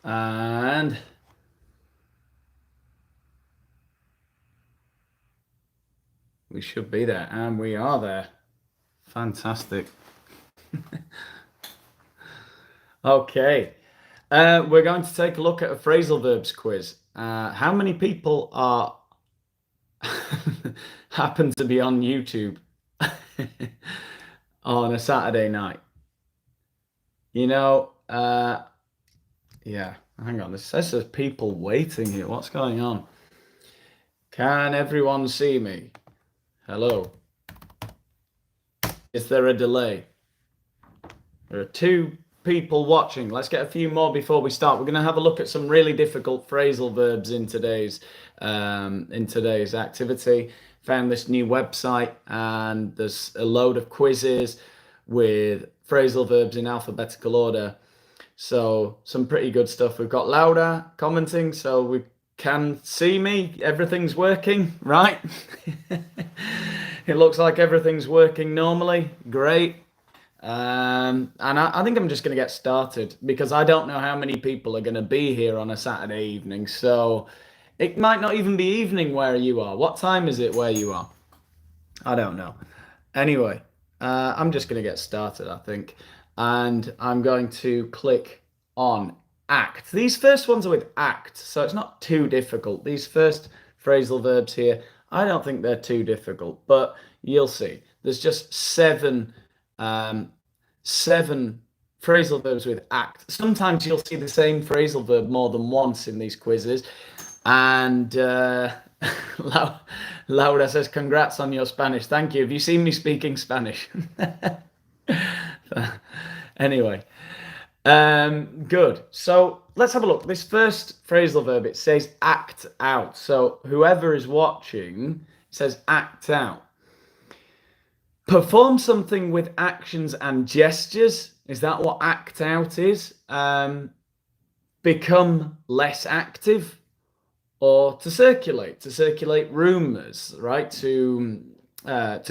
And we should be there, and we are there. Fantastic. Okay. We're going to take a look at a phrasal verbs quiz. How many people are happen to be on YouTube on a Saturday night? You know, yeah, hang on. This says there's people waiting here. What's going on? Can everyone see me? Hello. Is there a delay? There are 2 people watching. Let's get a few more before we start. We're going to have a look at some really difficult phrasal verbs in today's activity. Found this new website, and there's a load of quizzes with phrasal verbs in alphabetical order. So some pretty good stuff. We've got Laura commenting, so we can see me. Everything's working, right? It looks like everything's working normally. Great. And I think I'm just going to get started because I don't know how many people are going to be here on a Saturday evening. So it might not even be evening where you are. What time is it where you are? I don't know. Anyway, I'm just going to get started, I think. And I'm going to click on act. These first ones are with act, so it's not too difficult. These first phrasal verbs here, I don't think they're too difficult, but you'll see. There's just 7 phrasal verbs with act. Sometimes you'll see the same phrasal verb more than once in these quizzes. And Laura says, congrats on your Spanish. Thank you. Have you seen me speaking Spanish? Anyway, good. So let's have a look. This first phrasal verb, it says act out. So whoever is watching says act out. Perform something with actions and gestures. Is that what act out is? Become less active, or to circulate rumors, right? To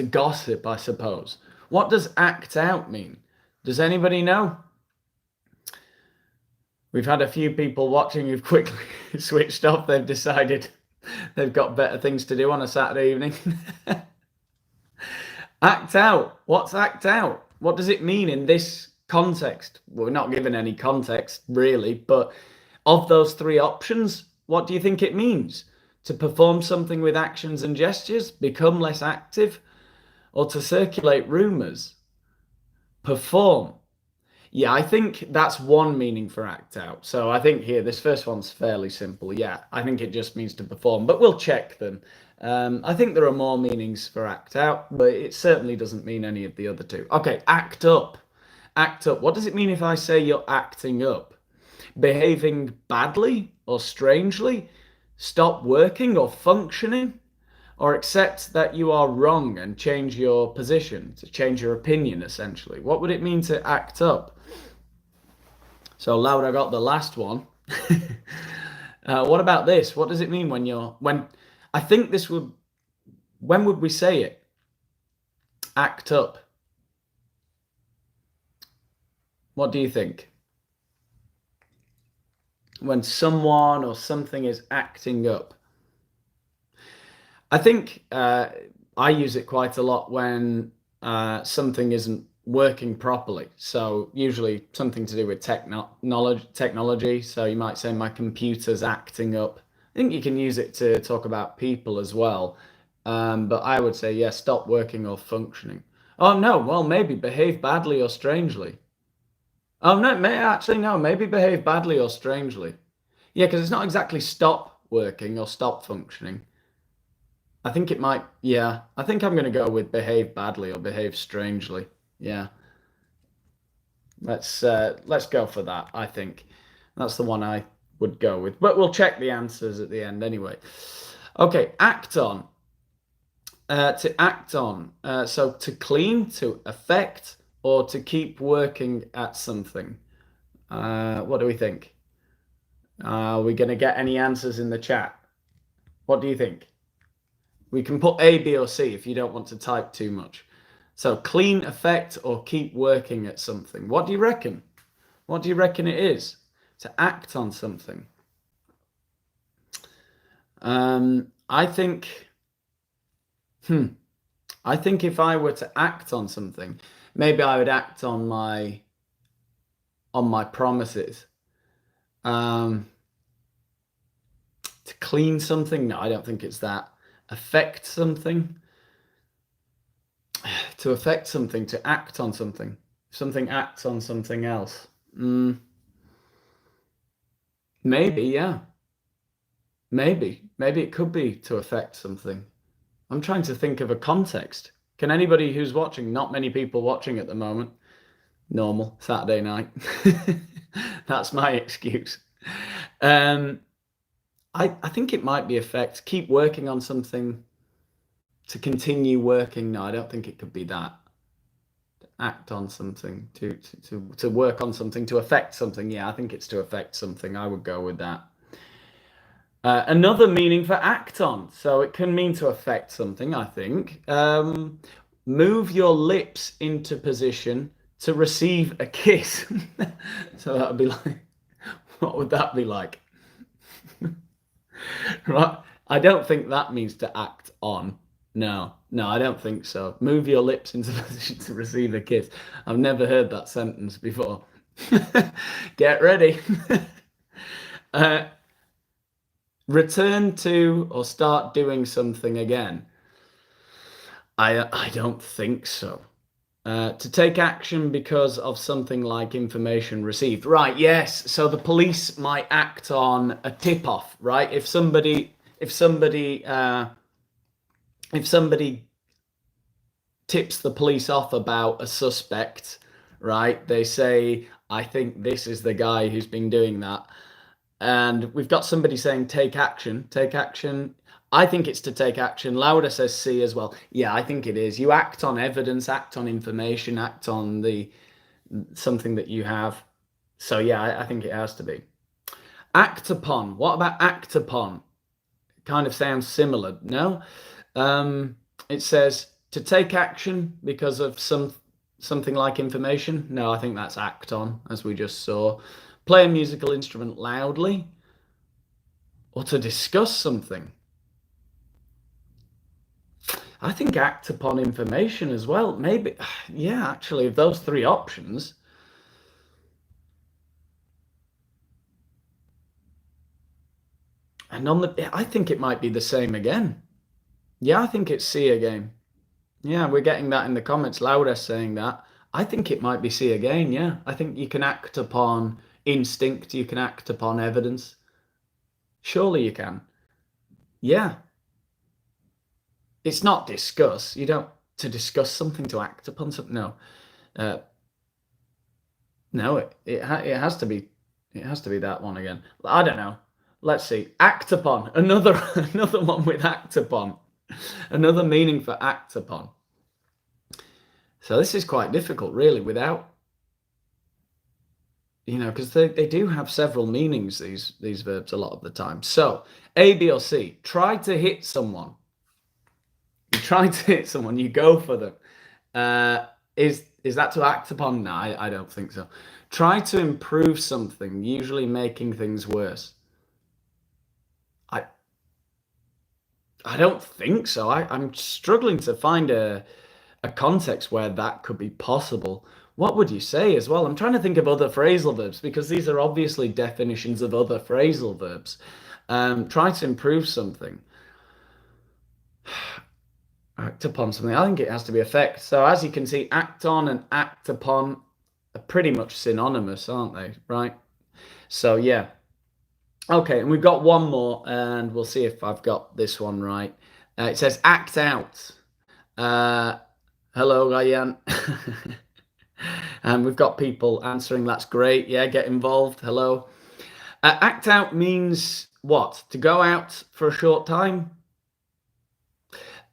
gossip, I suppose. What does act out mean? Does anybody know? We've had a few people watching who've quickly switched off. They've decided they've got better things to do on a Saturday evening. Act out. What's act out? What does it mean in this context? Well, we're not given any context really, but of those 3 options, what do you think it means? To perform something with actions and gestures, become less active, or to circulate rumors? Perform. Yeah, I think that's one meaning for act out. So I think here, this first one's fairly simple. Yeah, I think it just means to perform, but we'll check them. I think there are more meanings for act out, but it certainly doesn't mean any of the other 2. Okay, act up. Act up. What does it mean if I say you're acting up? Behaving badly or strangely? Stop working or functioning? Or accept that you are wrong and change your position, to change your opinion, essentially. What would it mean to act up? So Laura got the last one. What about this? What does it mean when I think this would, when would we say it? Act up. What do you think? When someone or something is acting up. I think I use it quite a lot when something isn't working properly. So usually something to do with technology. So you might say my computer's acting up. I think you can use it to talk about people as well. But I would say, yeah, stop working or functioning. Oh, no, well, maybe behave badly or strangely. Oh, no, maybe behave badly or strangely. Yeah, because it's not exactly stop working or stop functioning. I think it might, yeah, I think I'm going to go with behave badly or behave strangely. Yeah. Let's go for that. I think that's the one I would go with, but we'll check the answers at the end anyway. Okay, act on. To act on. So to clean, to affect, or to keep working at something. What do we think? Are we going to get any answers in the chat? What do you think? We can put A, B, or C if you don't want to type too much. So clean, affect, or keep working at something. What do you reckon? What do you reckon it is? to act on something. I think if I were to act on something, maybe I would act on my promises. To clean something? No, I don't think it's that. Affect something? To affect something, to act on something. Something acts on something else. Maybe, yeah. Maybe it could be to affect something. I'm trying to think of a context. Can anybody who's watching, not many people watching at the moment, normal, Saturday night. That's my excuse. I think it might be affect, keep working on something, to continue working. No, I don't think it could be that. To act on something, to work on something, to affect something. Yeah, I think it's to affect something. I would go with that. Another meaning for act on. So it can mean to affect something, I think. Move your lips into position to receive a kiss. So that would be like, what would that be like? Right? I don't think that means to act on. No, I don't think so. Move your lips into position to receive a kiss. I've never heard that sentence before. Get ready. Return to or start doing something again. I don't think so. To take action because of something like information received. Right, yes. So the police might act on a tip-off, right? If somebody tips the police off about a suspect, right? They say, I think this is the guy who's been doing that. And we've got somebody saying take action. Take action. I think it's to take action. Lauda says C as well. Yeah, I think it is. You act on evidence, act on information, act on something that you have. So yeah, I think it has to be. Act upon. What about act upon? It kind of sounds similar, no? It says to take action because of something like information. No, I think that's act on, as we just saw. Play a musical instrument loudly, or to discuss something. I think act upon information as well. Maybe, yeah, actually, of those three options. And I think it might be the same again. Yeah, I think it's C again. Yeah, we're getting that in the comments. Laura saying that. I think it might be C again, yeah. I think you can act upon instinct, you can act upon evidence. Surely you can. Yeah. It's not discuss. You don't, to discuss something, to act upon something. No. No, it has to be that one again. I don't know. Let's see. Act upon. Another one with act upon. Another meaning for act upon. So this is quite difficult, really, without, because they do have several meanings, these verbs, a lot of the time. So A, B, or C. Try to hit someone. You try to hit someone. You go for them. Is that to act upon? No, I don't think so. Try to improve something, usually making things worse. I don't think so. I'm struggling to find a context where that could be possible. What would you say as well? I'm trying to think of other phrasal verbs because these are obviously definitions of other phrasal verbs. Try to improve something. Act upon something. I think it has to be affect. So as you can see, act on and act upon are pretty much synonymous, aren't they? Right? So yeah. Okay, and we've got one more, and we'll see if I've got this one right. It says act out. Hello, Ryan. And we've got people answering. That's great. Yeah, get involved. Hello. Act out means what? To go out for a short time.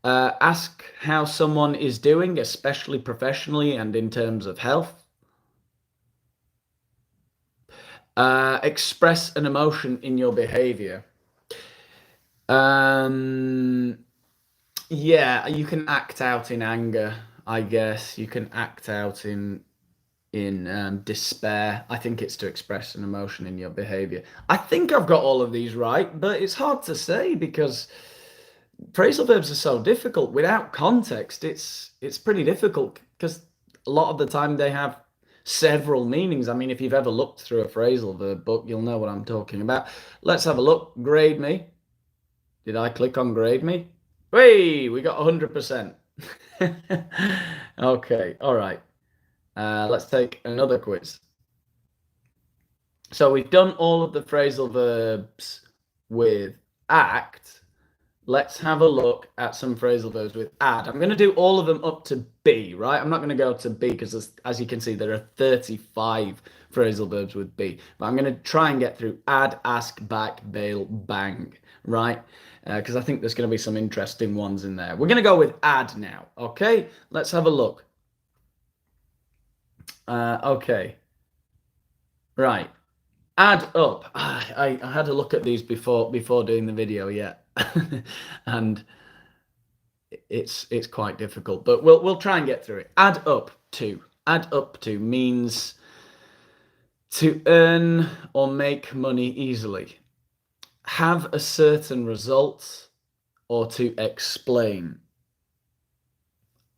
Ask how someone is doing, especially professionally and in terms of health. Express an emotion in your behavior. Yeah, you can act out in anger, I guess. You can act out in despair. I think it's to express an emotion in your behavior. I think I've got all of these right, but it's hard to say because phrasal verbs are so difficult. Without context, it's pretty difficult because a lot of the time they have several meanings. I mean, if you've ever looked through a phrasal verb book, you'll know what I'm talking about. Let's have a look. Grade me. Did I click on grade me? Hey, we got 100%. Okay, all right. Let's take another quiz. So we've done all of the phrasal verbs with act. Let's have a look at some phrasal verbs with add. I'm going to do all of them up to be, right? I'm not going to go to be because, as you can see, there are 35 phrasal verbs with be. But I'm going to try and get through add, ask, back, bail, bang, right? Because I think there's going to be some interesting ones in there. We're going to go with add now, okay? Let's have a look. Okay. Right. Add up. I had a look at these before doing the video, yeah. And it's quite difficult, but we'll try and get through it. Add up to. Add up to means to earn or make money easily. Have a certain result or to explain.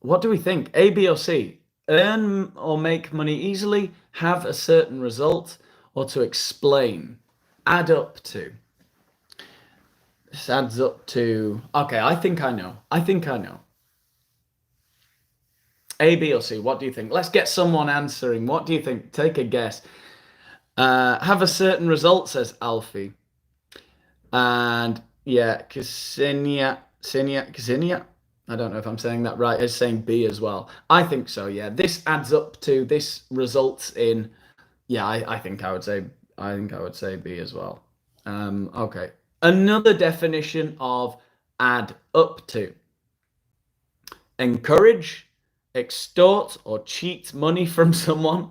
What do we think? A, B, or C? Earn or make money easily, have a certain result, or to explain. Add up to. This adds up to... Okay, I think I know. I think I know. A, B, or C? What do you think? Let's get someone answering. What do you think? Take a guess. Have a certain result, says Alfie. And yeah, Ksenia, I don't know if I'm saying that right, is saying B as well. I think so, yeah. This adds up to, this results in, yeah, I think I would say B as well. Okay. Another definition of add up to. Encourage, extort or cheat money from someone,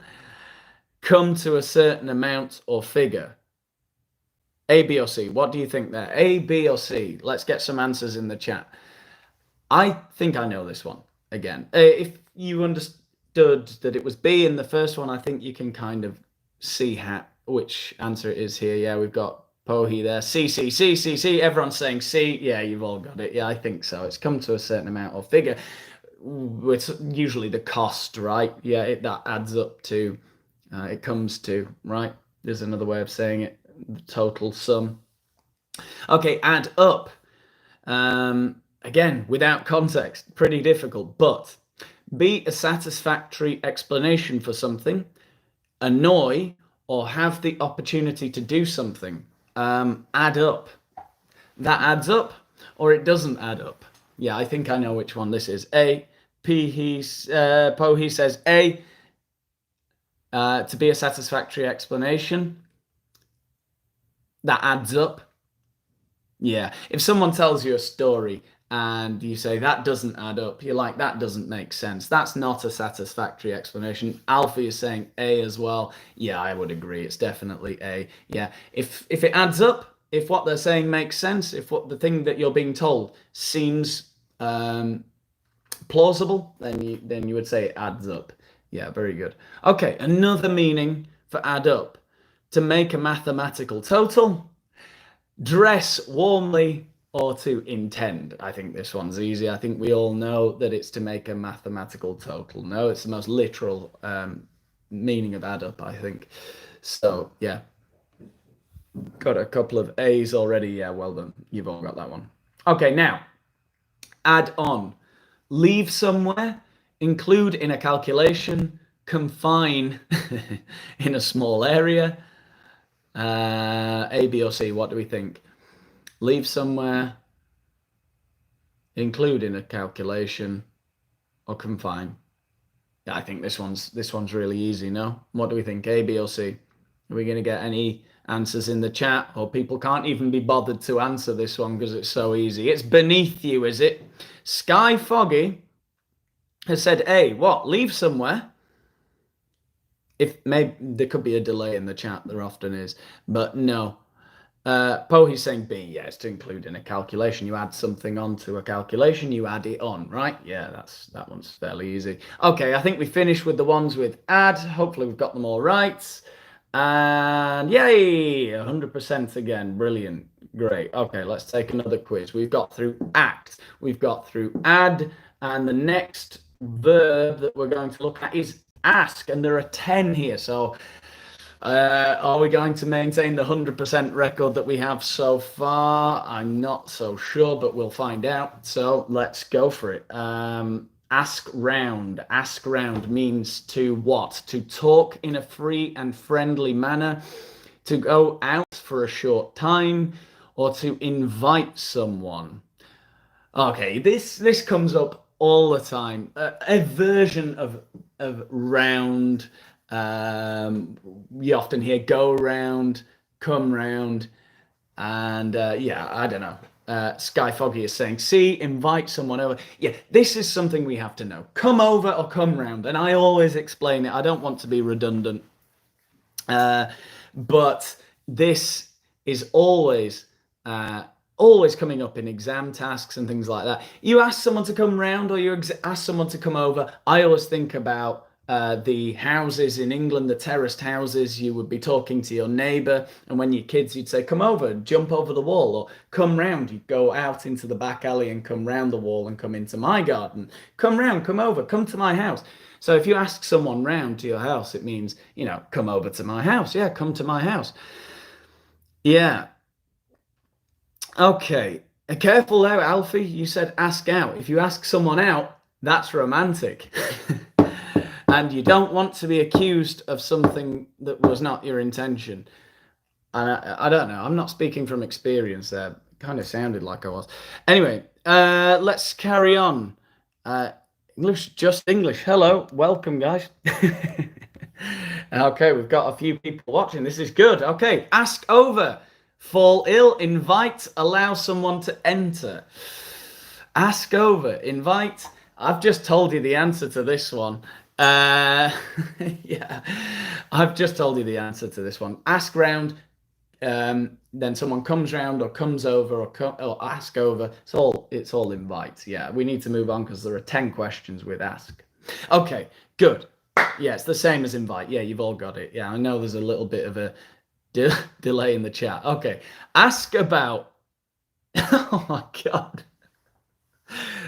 come to a certain amount or figure. A, B, or C? What do you think there? A, B, or C? Let's get some answers in the chat. I think I know this one again. If you understood that it was B in the first one, I think you can kind of see which answer it is here. Yeah, we've got Pohi there. C. Everyone's saying C. Yeah, you've all got it. Yeah, I think so. It's come to a certain amount or figure. It's usually the cost, right? Yeah, that adds up to, it comes to, right? There's another way of saying it. The total sum. Okay, add up. Again, without context, pretty difficult, but be a satisfactory explanation for something, annoy, or have the opportunity to do something. Add up. That adds up, or it doesn't add up. Yeah, I think I know which one this is. A. Pohi says A. To be a satisfactory explanation. That adds up. Yeah. If someone tells you a story and you say that doesn't add up, you're like, that doesn't make sense. That's not a satisfactory explanation. Alfie is saying A as well. Yeah, I would agree. It's definitely A. Yeah. If it adds up, if what they're saying makes sense, if what the thing that you're being told seems plausible, then you would say it adds up. Yeah, very good. Okay, another meaning for add up. To make a mathematical total, dress warmly, or to intend. I think this one's easy. I think we all know that it's to make a mathematical total. No, it's the most literal meaning of add up, I think. So, yeah. Got a couple of A's already. Yeah, well done. You've all got that one. Okay, now, add on. Leave somewhere, include in a calculation, confine in a small area. A, B, or C? What do we think? Leave somewhere, include in a calculation, or confine. Yeah, I think this one's really easy. No, what do we think? A, B, or C? Are we going to get any answers in the chat, or people can't even be bothered to answer this one because it's so easy? It's beneath you, is it? Sky Foggy has said A. What? Leave somewhere. If maybe there could be a delay in the chat, there often is, but no. Pohi's saying B, yeah, it's to include in a calculation. You add something onto a calculation, you add it on, right? Yeah, that one's fairly easy. Okay, I think we finished with the ones with add. Hopefully we've got them all right. And yay, 100% again. Brilliant. Great. Okay, let's take another quiz. We've got through act, we've got through add, and the next verb that we're going to look at is ask, and there are 10 here. So are we going to maintain the 100% record that we have so far? I'm not so sure, but we'll find out. So let's go for it. Ask round. Ask round means to what? To talk in a free and friendly manner, to go out for a short time, or to invite someone. Okay, this comes up all the time. A version of round. You often hear go round, come round, and yeah, I don't know. Sky Foggy is saying, see, invite someone over. Yeah, this is something we have to know. Come over or come round. And I always explain it. I don't want to be redundant. But this is always coming up in exam tasks and things like that. You ask someone to come round or you ask someone to come over. I always think about the houses in England, the terraced houses. You would be talking to your neighbour, and when you're kids, you'd say, come over, jump over the wall, or come round. You'd go out into the back alley and come round the wall and come into my garden. Come round, come over, come to my house. So if you ask someone round to your house, it means, you know, come over to my house. Yeah, come to my house. Yeah. Okay. Careful there, Alfie. You said ask out. If you ask someone out, that's romantic. And you don't want to be accused of something that was not your intention. And I don't know. I'm not speaking from experience there. It kind of sounded like I was. Anyway, let's carry on. English, just English. Hello. Welcome, guys. Okay, we've got a few people watching. This is good. Okay, ask over. Fall ill, invite, allow someone to enter. Ask over, invite. I've just told you the answer to this one. Yeah, I've just told you the answer to this one. Ask round, then someone comes round or comes over or ask over. It's all invite. Yeah, we need to move on because there are 10 questions with ask. Okay, good. Yeah, it's the same as invite. Yeah, you've all got it. Yeah, I know there's a little bit of a delay in the chat. Okay, ask about. Oh my God.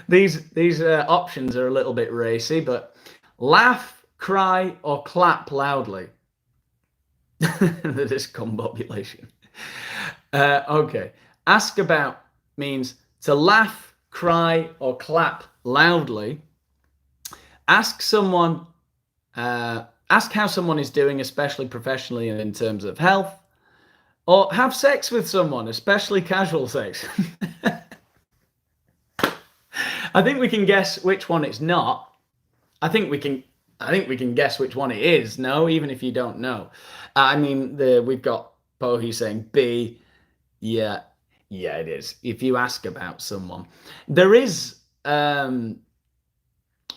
These options are a little bit racy, but laugh, cry, or clap loudly. The discombobulation. Okay, ask about means to laugh, cry, or clap loudly. Ask someone. Ask how someone is doing, especially professionally and in terms of health, or have sex with someone, especially casual sex. I think we can guess which one it's not. I think we can guess which one it is. No, even if you don't know. I mean, we've got Pohi saying B. Yeah, it is. If you ask about someone, there is.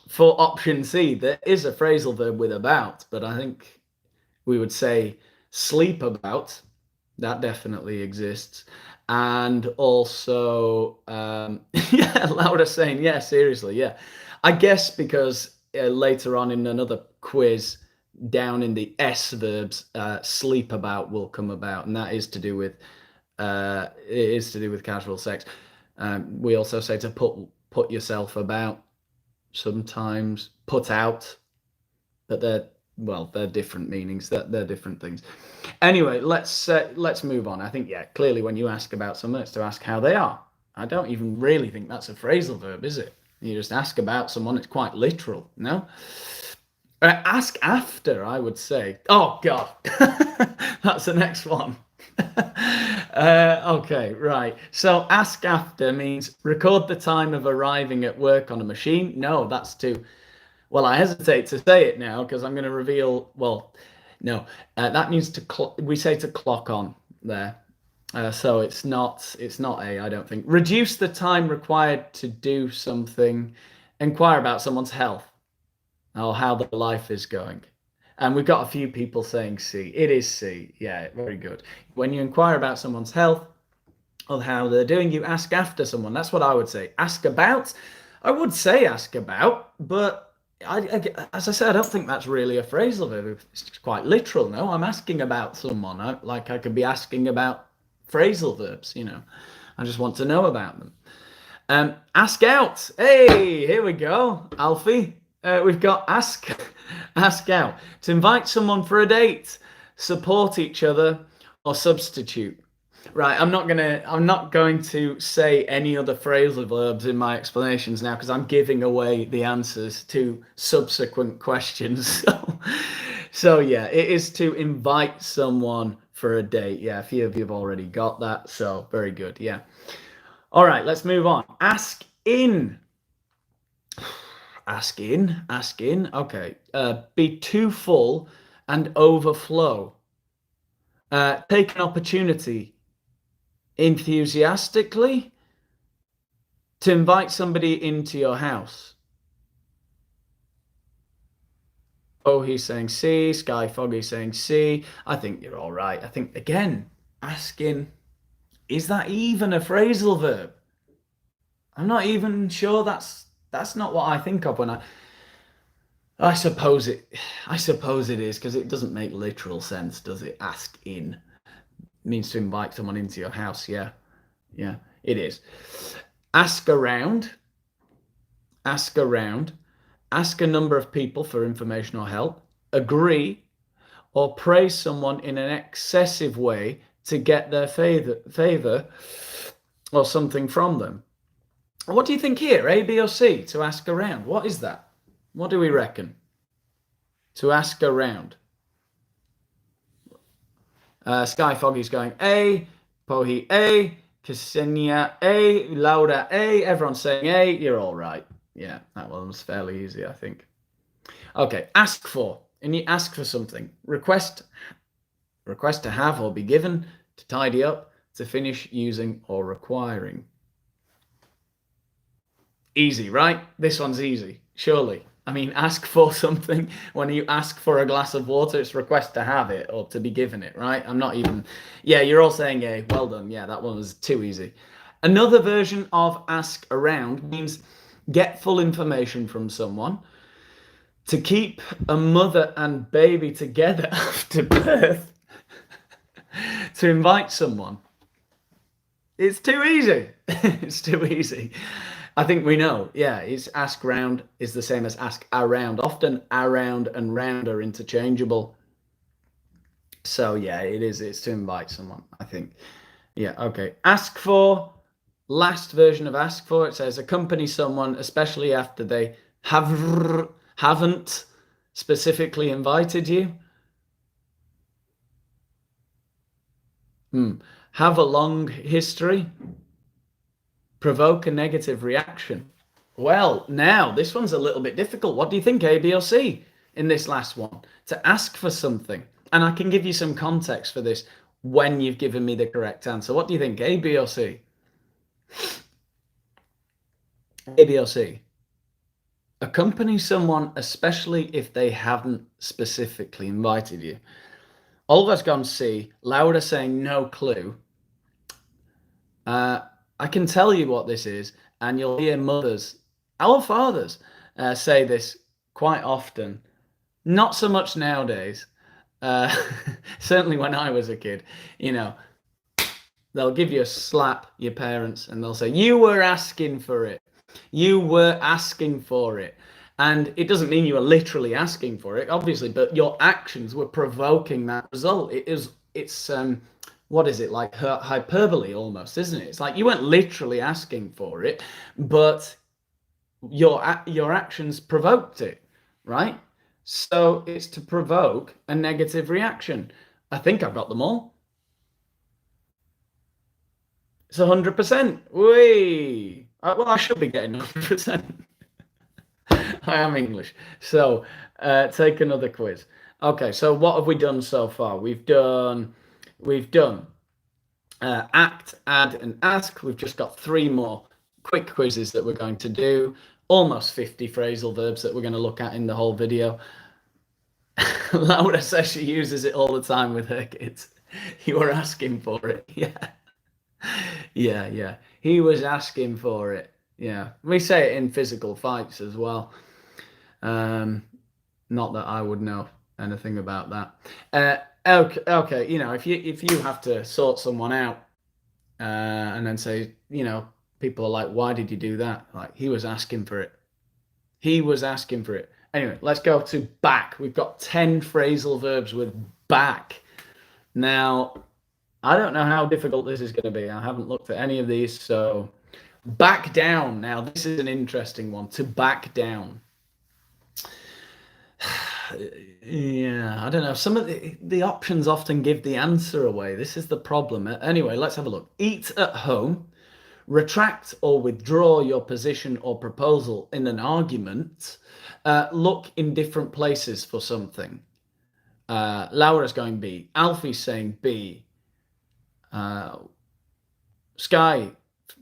For option C, there is a phrasal verb with about, but I think we would say sleep about. That definitely exists. And also, yeah, Laura saying, yeah, seriously, yeah. I guess because later on in another quiz, down in the S verbs, sleep about will come about, and that is to do with casual sex. We also say to put yourself about. Sometimes put out, but they're different meanings. They're different things. Anyway, let's move on. I think, yeah, clearly when you ask about someone, it's to ask how they are. I don't even really think that's a phrasal verb, is it? You just ask about someone. It's quite literal, no? Ask after, I would say. Oh God, that's the next one. Okay, right. So ask after means record the time of arriving at work on a machine. No, that's too. Well, I hesitate to say it now because I'm going to reveal. Well, no, that means we say to clock on there. So it's not A, I don't think. Reduce the time required to do something. Inquire about someone's health or how their life is going. And we've got a few people saying C. It is C. Yeah, very good. When you inquire about someone's health or how they're doing, you ask after someone. That's what I would say. Ask about. I would say ask about, but as I said, I don't think that's really a phrasal verb. It's quite literal. No, I'm asking about someone. I could be asking about phrasal verbs. I just want to know about them. Ask out. Hey, here we go, Alfie. We've got ask out. To invite someone for a date, support each other, or substitute. Right, I'm not going to say any other phrasal verbs in my explanations now because I'm giving away the answers to subsequent questions. So yeah, it is to invite someone for a date. Yeah, a few of you have already got that, so very good. Yeah. All right, let's move on. Ask in. Ask in. Okay. Be too full and overflow. Take an opportunity. Enthusiastically. To invite somebody into your house. Oh, he's saying C. Sky Foggy saying C. I think you're all right. I think, again, asking, is that even a phrasal verb? I'm not even sure that's not what I think of when I suppose it is, because it doesn't make literal sense, does it? Ask in. It means to invite someone into your house. Yeah, it is. Ask around. Ask around. Ask a number of people for information or help. Agree or praise someone in an excessive way to get their favor or something from them. What do you think here? A, B, or C? To ask around. What is that? What do we reckon? To ask around. Sky Foggy's going A. Pohi A. Ksenia A. Laura A. Everyone's saying A. You're all right. Yeah, that one was fairly easy, I think. Okay, ask for. And you ask for something. Request to have or be given, to tidy up, to finish using or requiring. Easy, right? This one's easy, surely. I mean, ask for something. When you ask for a glass of water, it's request to have it or to be given it, right? I'm not even... Yeah, you're all saying A. Well done. Yeah, that one was too easy. Another version of ask around means get full information from someone, to keep a mother and baby together after birth, to invite someone. It's too easy. It's too easy. I think we know. Yeah, it's ask round is the same as ask around. Often around and round are interchangeable. So yeah, it is. It's to invite someone, I think. Yeah, okay. Ask for. Last version of ask for, it says accompany someone, especially after they haven't specifically invited you. Have a long history. Provoke a negative reaction. Well, now this one's a little bit difficult. What do you think, A, B, or C in this last one? To ask for something. And I can give you some context for this when you've given me the correct answer. What do you think, A, B, or C? A, B, or C? Accompany someone, especially if they haven't specifically invited you. Oliver's gone C. Laura saying no clue. I can tell you what this is, and you'll hear mothers, our fathers, say this quite often. Not so much nowadays. Certainly when I was a kid, they'll give you a slap, your parents, and they'll say, you were asking for it. You were asking for it. And it doesn't mean you were literally asking for it, obviously, but your actions were provoking that result. It's what is it, like hyperbole almost, isn't it? It's like you weren't literally asking for it, but your actions provoked it, right? So it's to provoke a negative reaction. I think I've got them all. It's 100%. Whee! Well, I should be getting 100%. I am English. So take another quiz. Okay, so what have we done so far? We've done act, add, and ask. We've just got 3 more quick quizzes that we're going to do. Almost 50 phrasal verbs that we're going to look at in the whole video. Laura says she uses it all the time with her kids. You were asking for it. Yeah. Yeah. He was asking for it. Yeah. We say it in physical fights as well. Not that I would know anything about that. Okay. If you have to sort someone out, and then say, people are like, why did you do that? Like, he was asking for it. He was asking for it. Anyway, let's go to back. We've got 10 phrasal verbs with back. Now, I don't know how difficult this is going to be. I haven't looked at any of these. So, back down. Now, this is an interesting one. To back down. Yeah, I don't know. Some of the options often give the answer away. This is the problem. Anyway, let's have a look. Eat at home. Retract or withdraw your position or proposal in an argument. Look in different places for something. Laura's going B. Alfie's saying B. Sky,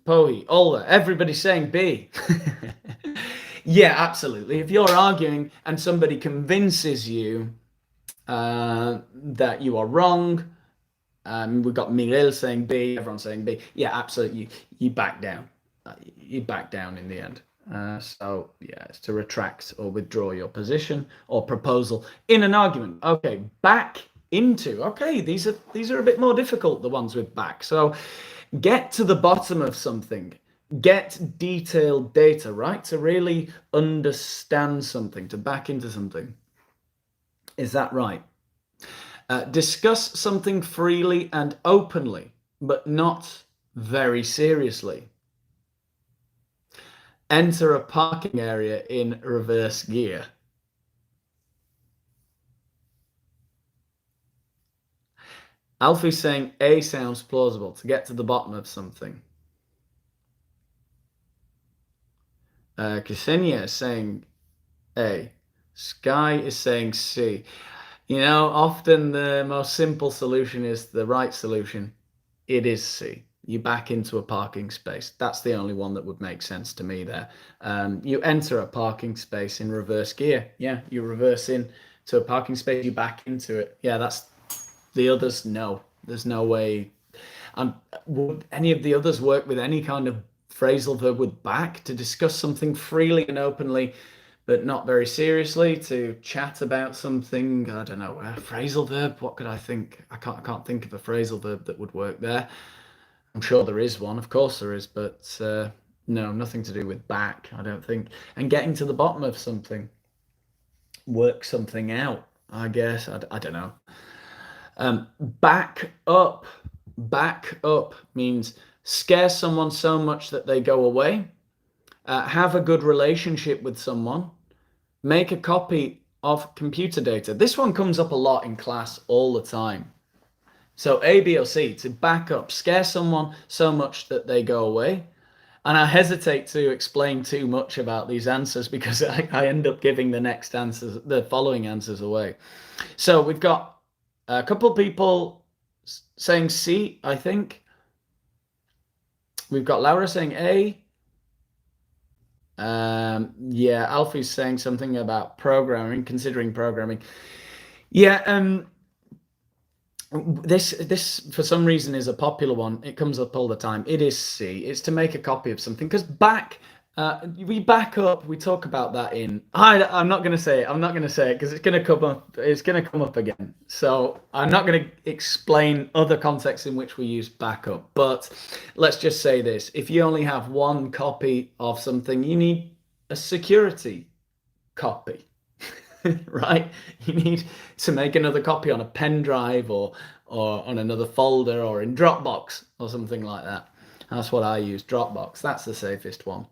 Poe, Ola, everybody's saying B. Yeah, absolutely. If you're arguing and somebody convinces you that you are wrong, we've got Miguel saying B, everyone's saying B. Yeah, absolutely. You back down. You back down in the end. So yeah, it's to retract or withdraw your position or proposal in an argument. Okay, back into. Okay, these are a bit more difficult, the ones with back. So get to the bottom of something. Get detailed data, right? To really understand something, to back into something. Is that right? Discuss something freely and openly, but not very seriously. Enter a parking area in reverse gear. Alfie's saying A sounds plausible, to get to the bottom of something. Ksenia is saying A. Sky is saying C. Often the most simple solution is the right solution. It is C. You back into a parking space. That's the only one that would make sense to me there. You enter a parking space in reverse gear. Yeah, you reverse in to a parking space, you back into it. Yeah, that's the others. No, there's no way. Would any of the others work with any kind of phrasal verb with back? To discuss something freely and openly, but not very seriously, to chat about something. I don't know, a phrasal verb. What could I think? I can't think of a phrasal verb that would work there. I'm sure there is one, of course there is, but no, nothing to do with back, I don't think. And getting to the bottom of something, work something out, I guess. I don't know. Back up. Back up means scare someone so much that they go away. Have a good relationship with someone. Make a copy of computer data. This one comes up a lot in class all the time. So A, B, or C, to back up, scare someone so much that they go away. And I hesitate to explain too much about these answers because I end up giving the following answers away. So we've got a couple people saying C, I think. We've got Laura saying A. Yeah, Alfie's saying something about programming, considering programming. Yeah, this for some reason is a popular one. It comes up all the time. It is C. It's to make a copy of something, because we back up. We talk about that in. I'm not going to say it. I'm not going to say it because it's going to come up. It's going to come up again. So I'm not going to explain other contexts in which we use backup. But let's just say this: if you only have one copy of something, you need a security copy. Right? You need to make another copy on a pen drive or on another folder or in Dropbox or something like that. That's what I use, Dropbox. That's the safest one.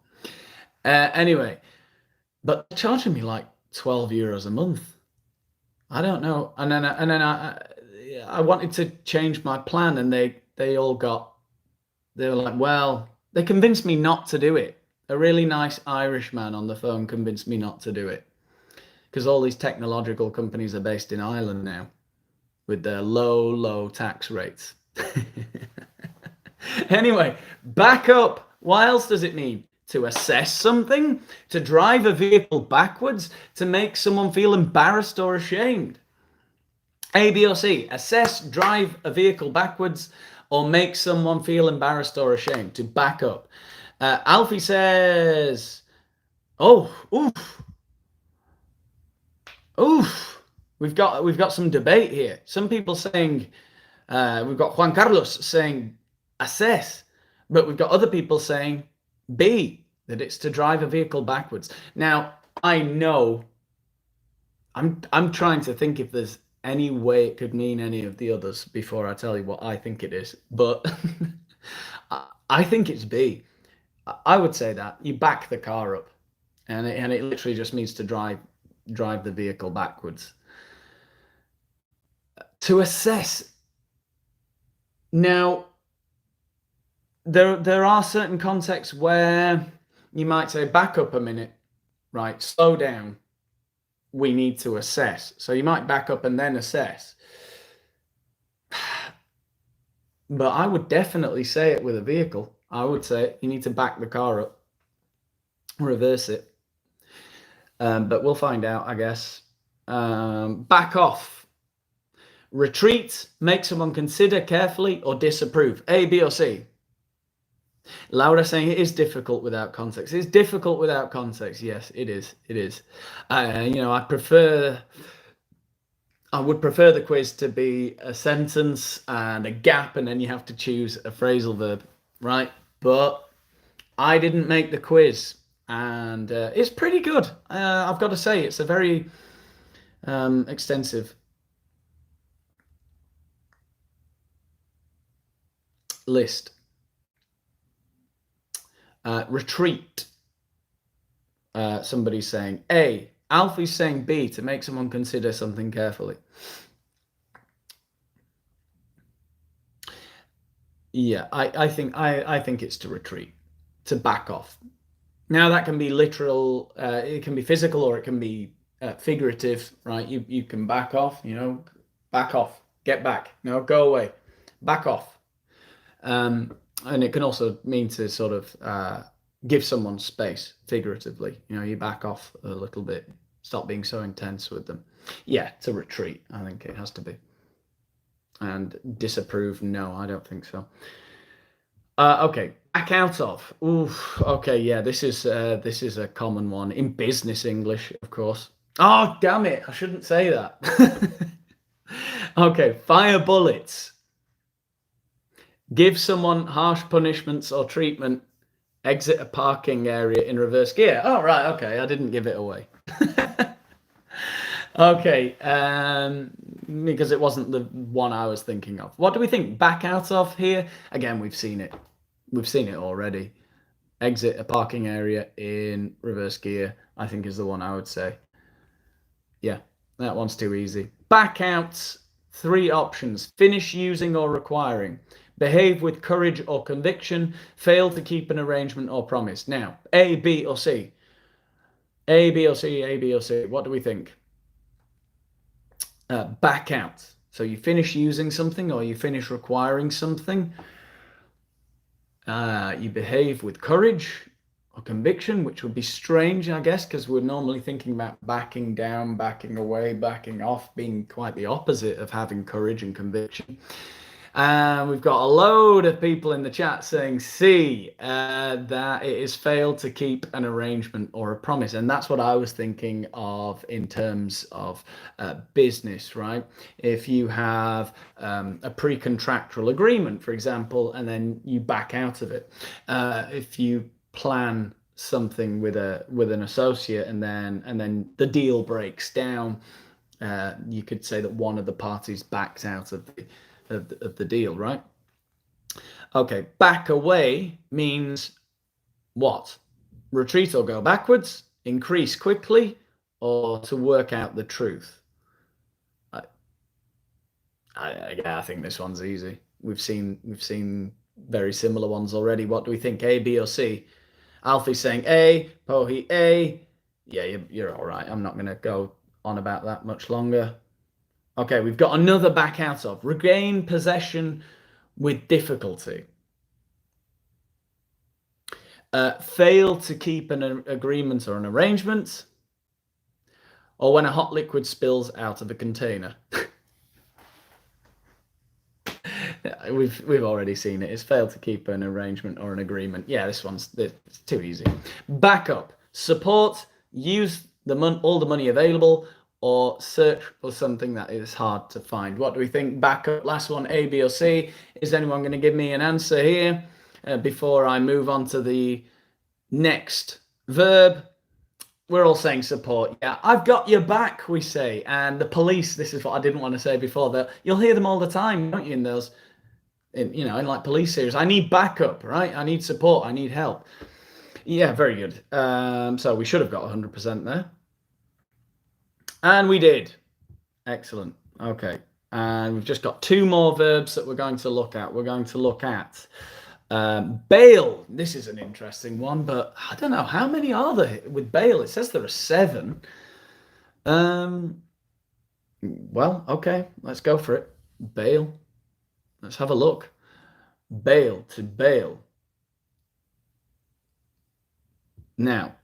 Anyway, but they're charging me like €12 a month. I don't know. And then I wanted to change my plan, and they were like, well, they convinced me not to do it. A really nice Irish man on the phone convinced me not to do it, because all these technological companies are based in Ireland now with their low tax rates. Anyway, back up. What else does it mean? to assess something, to drive a vehicle backwards, to make someone feel embarrassed or ashamed. A, B, or C, assess, drive a vehicle backwards, or make someone feel embarrassed or ashamed, to back up. Alfie says, oh, oof. We've got some debate here. Some people saying, we've got Juan Carlos saying assess, but we've got other people saying B, that it's to drive a vehicle backwards. Now, I know I'm trying to think if there's any way it could mean any of the others before I tell you what I think it is, but I think it's B. I would say that you back the car up, and it literally just means to drive the vehicle backwards. To assess. Now, there are certain contexts where you might say, back up a minute, right? Slow down. We need to assess. So you might back up and then assess. But I would definitely say it with a vehicle. I would say you need to back the car up, reverse it. But we'll find out, I guess. Back off. Retreat, make someone consider carefully or disapprove. A, B, or C. Laura saying it is difficult without context. It's difficult without context. Yes, it is. It is. I would prefer the quiz to be a sentence and a gap, and then you have to choose a phrasal verb, right? But I didn't make the quiz, and it's pretty good. I've got to say, it's a very extensive list. Retreat. Somebody's saying A. Alfie's saying B, to make someone consider something carefully. Yeah, I think it's to retreat, to back off. Now that can be literal, it can be physical, or it can be figurative, right? You can back off, back off, get back, go away, back off. And it can also mean to sort of give someone space, figuratively. You back off a little bit, stop being so intense with them. Yeah, to retreat, I think it has to be. And disapprove, no, I don't think so. Okay, back out of. Oof. Okay, yeah, this is a common one in business English, of course. Oh, damn it! I shouldn't say that. Okay, fire bullets. Give someone harsh punishments or treatment. Exit a parking area in reverse gear. Oh, right. Okay. I didn't give it away. Okay. Because it wasn't the one I was thinking of. What do we think? Back out of here? Again, we've seen it. We've seen it already. Exit a parking area in reverse gear, I think, is the one I would say. Yeah, that one's too easy. Back out. 3 options. Finish using or requiring. Behave with courage or conviction. Fail to keep an arrangement or promise. Now, A, B, or C? A, B, or C, A, B, or C. What do we think? Back out. So you finish using something or you finish requiring something. You behave with courage or conviction, which would be strange, I guess, because we're normally thinking about backing down, backing away, backing off, being quite the opposite of having courage and conviction. And we've got a load of people in the chat saying C, that it is failed to keep an arrangement or a promise. And that's what I was thinking of in terms of business, right? If you have a pre-contractual agreement, for example, and then you back out of it. If you plan something with an associate and then the deal breaks down, you could say that one of the parties backs out of the deal, right? Okay, back away means what? Retreat or go backwards, increase quickly, or to work out the truth. I think this one's easy. We've seen very similar ones already. What do we think? A, B, or C? Alfie's saying A, Pohi A. Yeah, you're all right. I'm not going to go on about that much longer. Okay, we've got another back out of. Regain possession with difficulty. Fail to keep an agreement or an arrangement, or when a hot liquid spills out of a container. We've already seen it. It's failed to keep an arrangement or an agreement. Yeah, this one's it's too easy. Backup, support, use all the money available, or search for something that is hard to find. What do we think? Backup, last one, A, B, or C. Is anyone going to give me an answer here before I move on to the next verb? We're all saying support. Yeah, I've got your back, we say. And the police, this is what I didn't want to say before, that you'll hear them all the time, don't you, in those, in like police series. I need backup, right? I need support. I need help. Yeah, very good. So we should have got 100% there. And we did. Excellent. Okay. And we've just got 2 more verbs that we're going to look at. We're going to look at bail. This is an interesting one, but I don't know. How many are there with bail? It says there are 7. Well, okay. Let's go for it. Bail. Let's have a look. Bail, to bail. Now,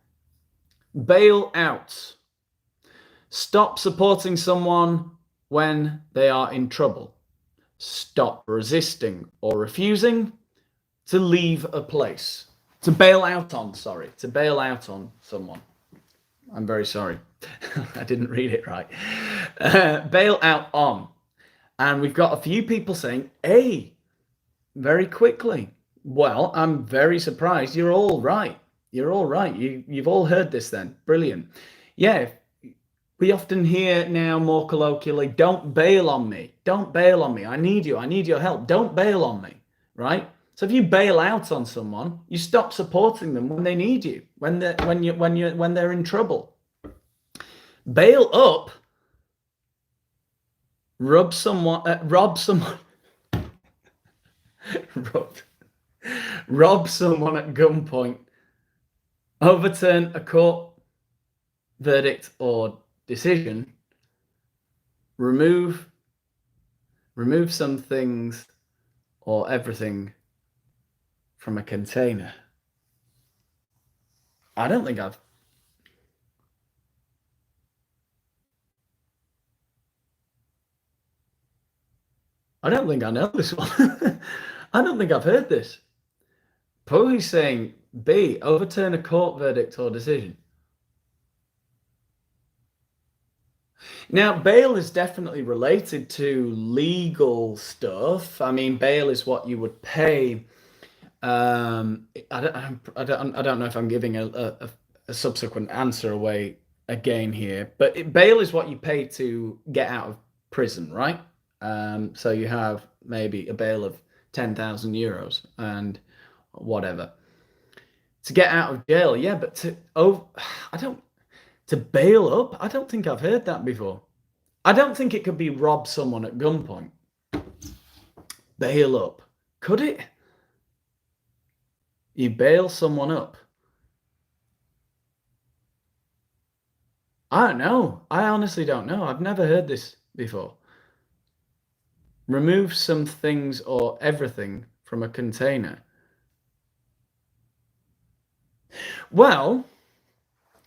bail out. Stop supporting someone when they are in trouble. Stop resisting or refusing. To leave a place. To bail out on, sorry. To bail out on someone. I'm very sorry. I didn't read it right. Bail out on. And we've got a few people saying A very quickly. Well, I'm very surprised. You're all right. You're all right. You've all heard this then. Brilliant. Yeah, we often hear now more colloquially, don't bail on me. Don't bail on me. I need you. I need your help. Don't bail on me, right? So if you bail out on someone, you stop supporting them when they need you, when they're in trouble. Bail up, rob someone, rob someone at gunpoint, overturn a court verdict or decision, remove some things or everything from a container. I don't think I know this one. I don't think I've heard this. Poe's saying B, overturn a court verdict or decision. Now, bail is definitely related to legal stuff. I mean, bail is what you would pay. I don't know if I'm giving a subsequent answer away again here, but bail is what you pay to get out of prison, right? So you have maybe a bail of 10,000 euros and whatever to get out of jail. Yeah, but to bail up, I don't think I've heard that before. I don't think it could be rob someone at gunpoint. Bail up. Could it? You bail someone up. I don't know. I honestly don't know. I've never heard this before. Remove some things or everything from a container. Well,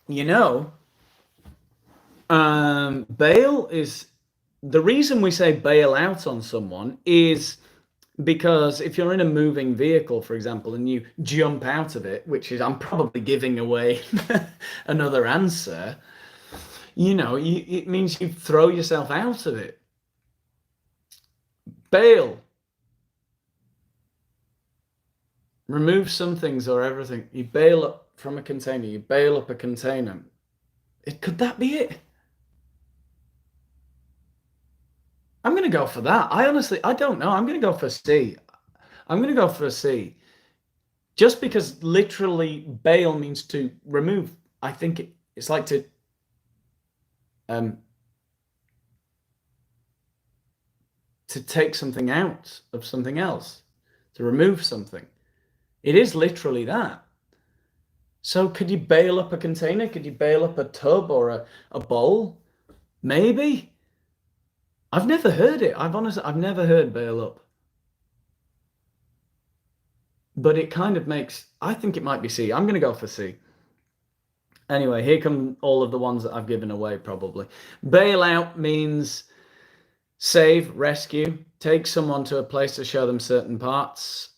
bail is, the reason we say bail out on someone is because if you're in a moving vehicle, for example, and you jump out of it, which is, I'm probably giving away another answer, it means you throw yourself out of it. Bail. Remove some things or everything. You bail up from a container. You bail up a container. Could that be it? I'm going to go for that. I don't know. I'm going to go for C. Just because literally bail means to remove. I think it's like to take something out of something else, to remove something. It is literally that. So could you bail up a container? Could you bail up a tub or a bowl? Maybe. I've never heard it. I've never heard bail up. but it kind of makes, I think it might be C. I'm going to go for C. Anyway, here come all of the ones that I've given away probably. Bailout means save, rescue, take someone to a place to show them certain parts,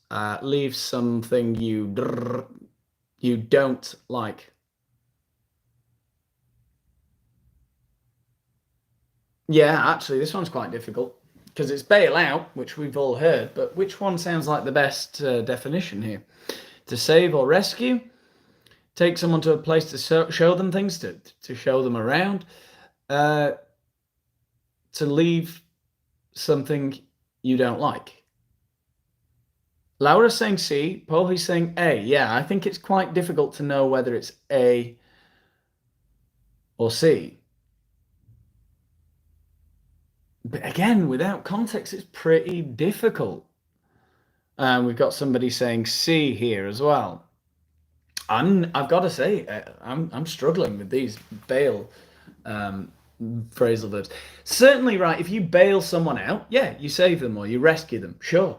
leave something you don't like. Yeah, actually, this one's quite difficult because it's bail out, which we've all heard, but which one sounds like the best definition here? To save or rescue, take someone to a place to show them things, to show them around, to leave something you don't like. Laura's saying C, Paul's saying A. Yeah, I think it's quite difficult to know whether it's A or C. But again, without context, it's pretty difficult. And we've got somebody saying C here as well. I've got to say, I'm struggling with these bail phrasal verbs. Certainly, right, if you bail someone out, yeah, you save them or you rescue them, sure.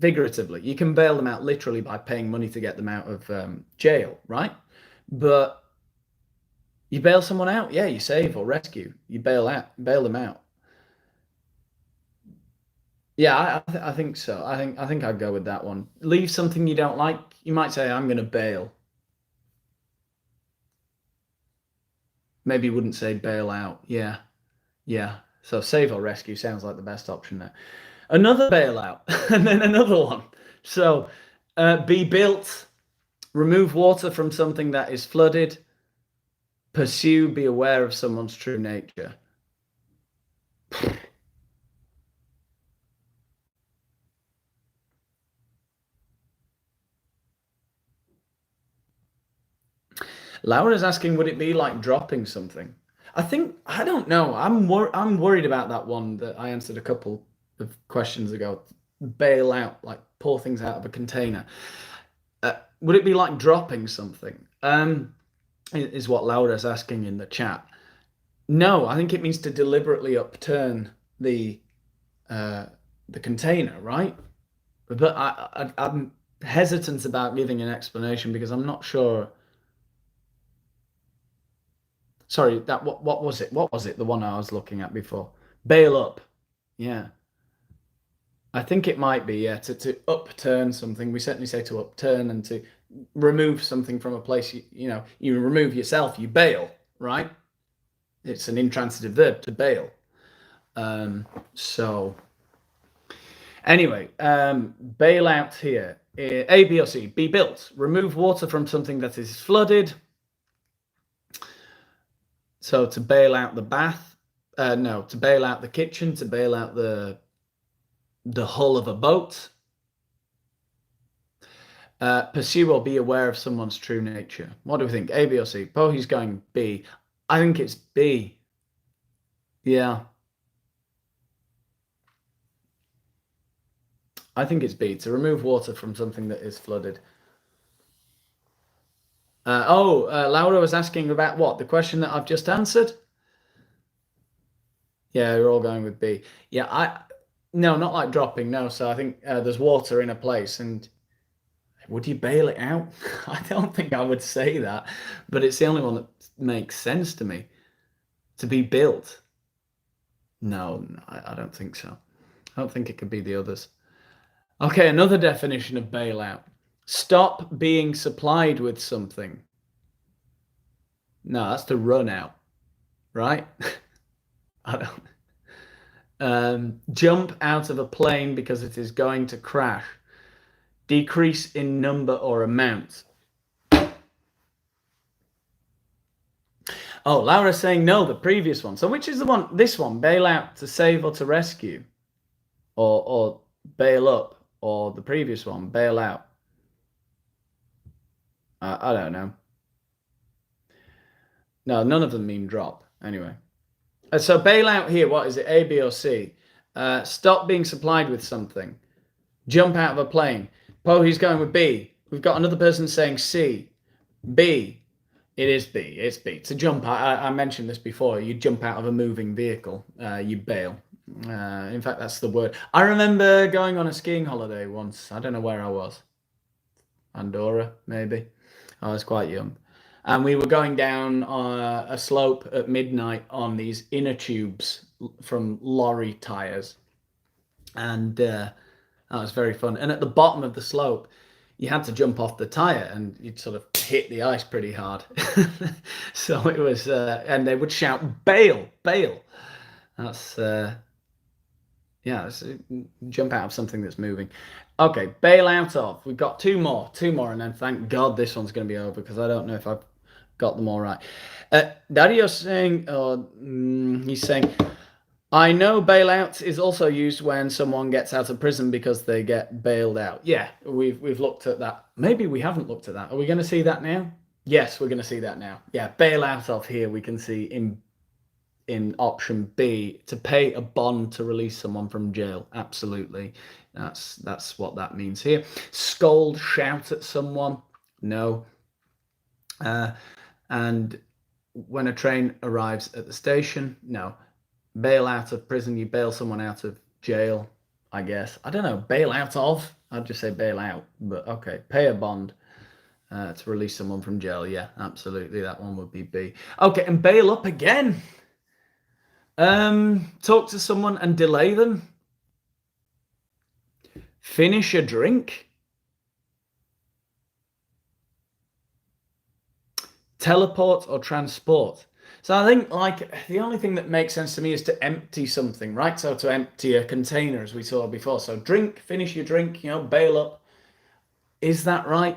Figuratively, you can bail them out literally by paying money to get them out of jail, right? But you bail someone out, yeah, you save or rescue. You bail them out. Yeah, I think so. I think I'd go with that one. Leave something you don't like. You might say, I'm going to bail. Maybe you wouldn't say bail out. Yeah. So save or rescue sounds like the best option there. Another bailout, and then another one. So be built, remove water from something that is flooded, pursue, be aware of someone's true nature. Laura's asking, would it be like dropping something? I don't know. I'm worried about that one that I answered a couple of questions ago. Bail out, like pour things out of a container. Would it be like dropping something? Is what Laura's asking in the chat. No, I think it means to deliberately upturn the container, right? But I'm hesitant about giving an explanation because I'm not sure. Sorry, that what was it? What was it? The one I was looking at before. Bail up. Yeah. I think it might be, yeah, to upturn something. We certainly say to upturn and to remove something from a place, you remove yourself, you bail, right? It's an intransitive verb, to bail. So anyway, bail out here. A, B, or C. Be built. Remove water from something that is flooded. So to bail out the bath. No, to bail out the kitchen, to bail out the hull of a boat. Pursue or be aware of someone's true nature. What do we think? A, B, or C? Pohi's going B. I think it's B. Yeah. I think it's B. To remove water from something that is flooded. Laura was asking about what? The question that I've just answered? Yeah, we're all going with B. Yeah, no, not like dropping, no. So I think there's water in a place, and would you bail it out? I don't think I would say that, but it's the only one that makes sense to me. To be built. No, I don't think so. I don't think it could be the others. Okay, another definition of bailout. Stop being supplied with something. No, that's to run out, right? I don't. Jump out of a plane because it is going to crash. Decrease in number or amount. Oh, Laura's saying no, the previous one. So which is the one? This one, bail out, to save or to rescue, or bail up, or the previous one, bail out. I don't know. No, none of them mean drop. Anyway. So bail out here, what is it? A, B, or C? Stop being supplied with something. Jump out of a plane. Pohi's going with B. We've got another person saying C. B. It is B. It's B. To jump out, I mentioned this before. You jump out of a moving vehicle. You bail. In fact, that's the word. I remember going on a skiing holiday once. I don't know where I was. Andorra, maybe. I was quite young. And we were going down a slope at midnight on these inner tubes from lorry tires. And that was very fun. And at the bottom of the slope, you had to jump off the tire and you'd sort of hit the ice pretty hard. So it was, and they would shout, bail, bail. That's, yeah, jump out of something that's moving. Okay, bail out of. We've got two more, and then thank God this one's going to be over because I don't know if I've got them all right. Dario's saying, he's saying, I know bailout is also used when someone gets out of prison because they get bailed out. Yeah, we've looked at that. Maybe we haven't looked at that. Are we going to see that now? Yes, we're going to see that now. Yeah, bail out of here we can see in option B, to pay a bond to release someone from jail. Absolutely. That's what that means here. Scold, shout at someone. No. And when a train arrives at the station, no. Bail out of prison, you bail someone out of jail, I guess. I don't know, bail out of? I'd just say bail out, but okay. Pay a bond to release someone from jail. Yeah, absolutely. That one would be B. Okay, and bail up again. Talk to someone and delay them. Finish a drink. Teleport or transport. So I think like the only thing that makes sense to me is to empty something, right? So to empty a container, as we saw before. So drink, finish your drink, bail up. Is that right?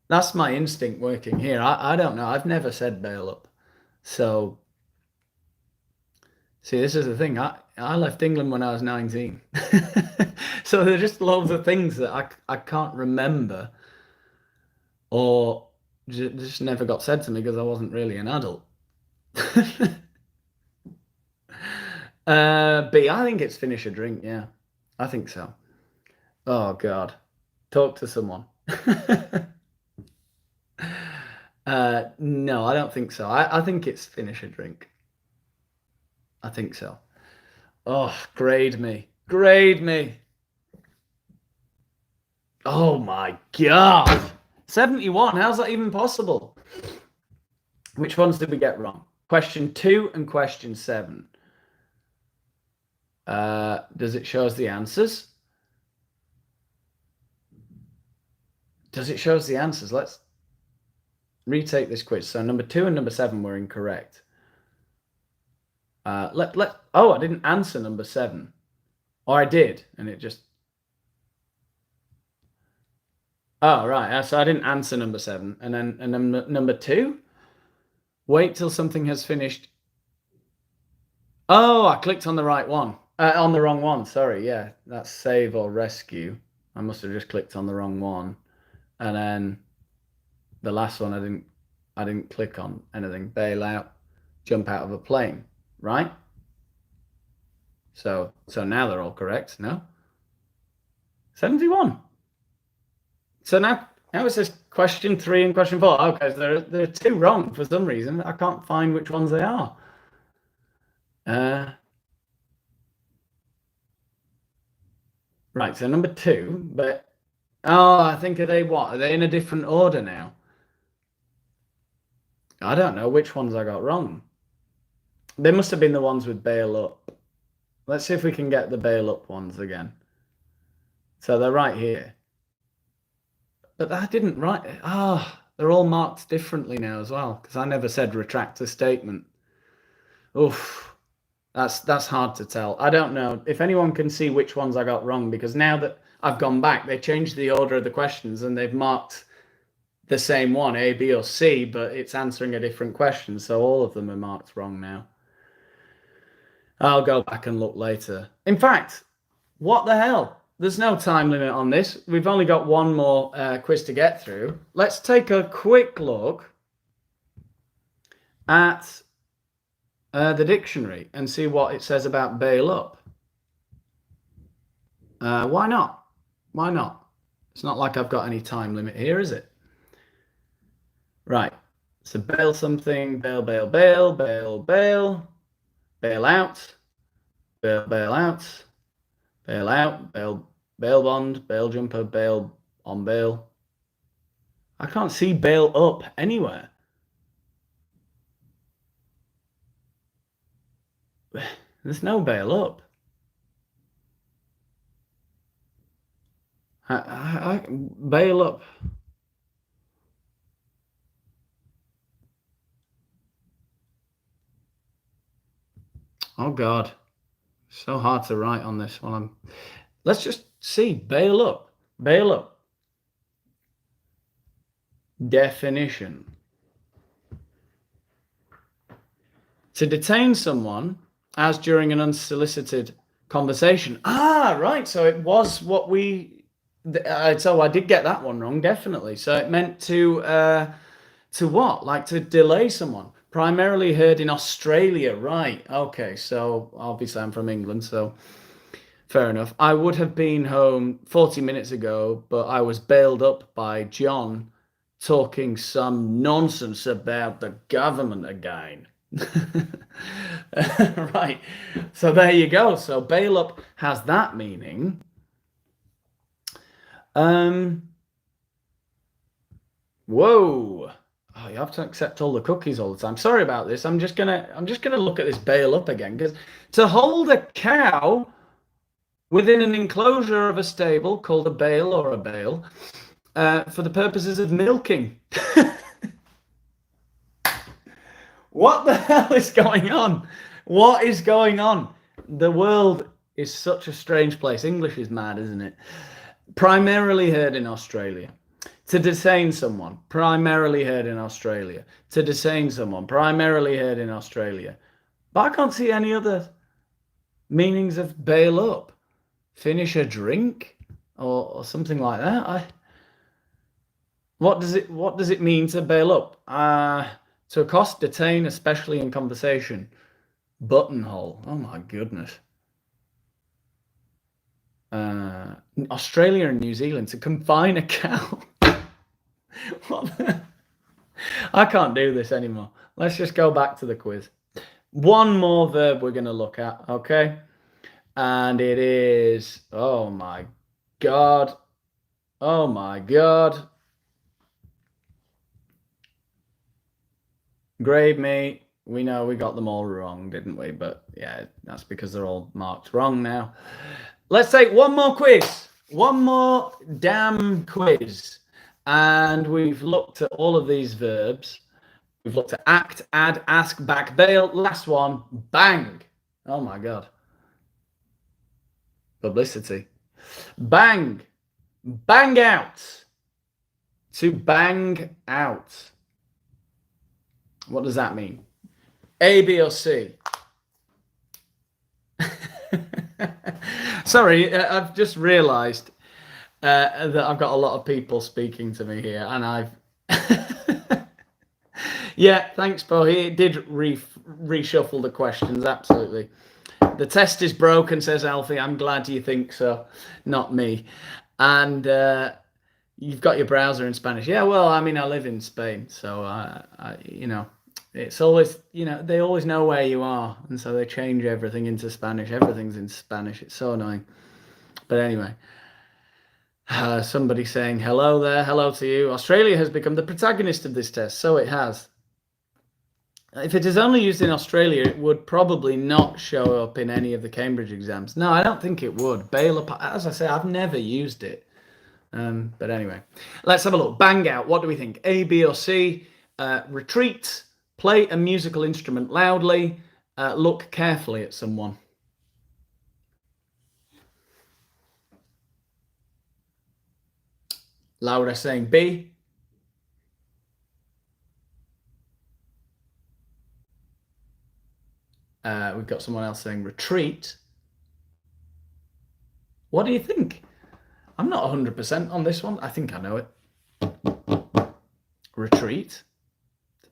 That's my instinct working here. I don't know. I've never said bail up. So see, this is the thing. I left England when I was 19. So there's just loads of things that I can't remember or just never got said to me because I wasn't really an adult. B, I think it's finish a drink. Yeah, I think so. Oh, God. Talk to someone. No, I don't think so. I think it's finish a drink. I think so. Oh, grade me. Grade me. Oh my God. 71. How's that even possible? Which ones did we get wrong? Question 2 and question 7. Does it show us the answers? Does it show us the answers? Let's retake this quiz. So number 2 and number 7 were incorrect. Oh, I didn't answer number 7. Or I did, and it just... Oh, right. So I didn't answer number 7. And then number 2? Wait till something has finished. Oh, I clicked on the right one. On the wrong one, sorry. Yeah, that's save or rescue. I must have just clicked on the wrong one. And then the last one, I didn't click on anything. Bail out, jump out of a plane, right? So now they're all correct, no? 71. So now it says question 3 and question 4. Okay, so there are 2 wrong for some reason. I can't find which ones they are. Right, so number 2, but I think are they in a different order now? I don't know which ones I got wrong. They must have been the ones with bail up. Let's see if we can get the bail up ones again. So they're right here. But I didn't write it. They're all marked differently now as well, because I never said retract a statement. Oof. That's hard to tell. I don't know if anyone can see which ones I got wrong, because now that I've gone back, they changed the order of the questions and they've marked the same one, A, B, or C, but it's answering a different question. So all of them are marked wrong now. I'll go back and look later. In fact, what the hell? There's no time limit on this. We've only got one more quiz to get through. Let's take a quick look at the dictionary and see what it says about bail up. Why not? Why not? It's not like I've got any time limit here, is it? Right. So bail something, bail, bail, bail, bail, bail, bail out, bail out, bail bond, bail jumper, bail on bail. I can't see bail up anywhere. There's no bail up. Bail up. Oh God, so hard to write on this one. Let's just see. Bail up. Bail up. Definition. To detain someone as during an unsolicited conversation. Ah, right. So it was what we. So I did get that one wrong, definitely. So it meant to what? Like to delay someone. Primarily heard in Australia, right? Okay, so obviously I'm from England, so fair enough. I would have been home 40 minutes ago, but I was bailed up by John talking some nonsense about the government again. Right, so there you go. So bail up has that meaning. Whoa. Oh, you have to accept all the cookies all the time. Sorry about this. I'm just gonna look at this bail up again, because to hold a cow within an enclosure of a stable called a bail or a bale for the purposes of milking. What the hell is going on? What is going on? The world is such a strange place. English is mad, isn't it? Primarily heard in Australia. To detain someone, primarily heard in Australia. To detain someone, primarily heard in Australia. But I can't see any other meanings of bail up. Finish a drink or something like that. What does it mean to bail up? To accost, detain, especially in conversation. Buttonhole. Oh my goodness. Australia and New Zealand, to confine a cow. I can't do this anymore. Let's just go back to the quiz. One more verb we're going to look at, okay? And it is, oh my God. Oh my God. Grade me. We know we got them all wrong, didn't we? But yeah, that's because they're all marked wrong now. Let's take one more quiz. One more damn quiz. And we've looked at all of these verbs. We've looked at act, add, ask, back, bail. Last one, bang. Oh my God. Publicity. Bang. Bang out. To bang out. What does that mean? A, B, or C? Sorry, I've just realized that I've got a lot of people speaking to me here, and I've yeah, thanks, Bo. He did reshuffle the questions, absolutely. The test is broken, says Alfie. I'm glad you think so, not me. And you've got your browser in Spanish. Yeah, well, I mean, I live in Spain, so you know, it's always, you know, they always know where you are, and so they change everything into Spanish. Everything's in Spanish. It's so annoying. But anyway, somebody saying hello there. Hello to you. Australia has become the protagonist of this test, so it has. If it is only used in Australia, it would probably not show up in any of the Cambridge exams. No, I don't think it would. Bail up, as I say, I've never used it. But anyway, let's have a look. Bang out. What do we think? A, B, or C? Retreat. Play a musical instrument loudly. Look carefully at someone. Laura saying B. We've got someone else saying retreat. What do you think? I'm not 100% on this one. I think I know it. Retreat.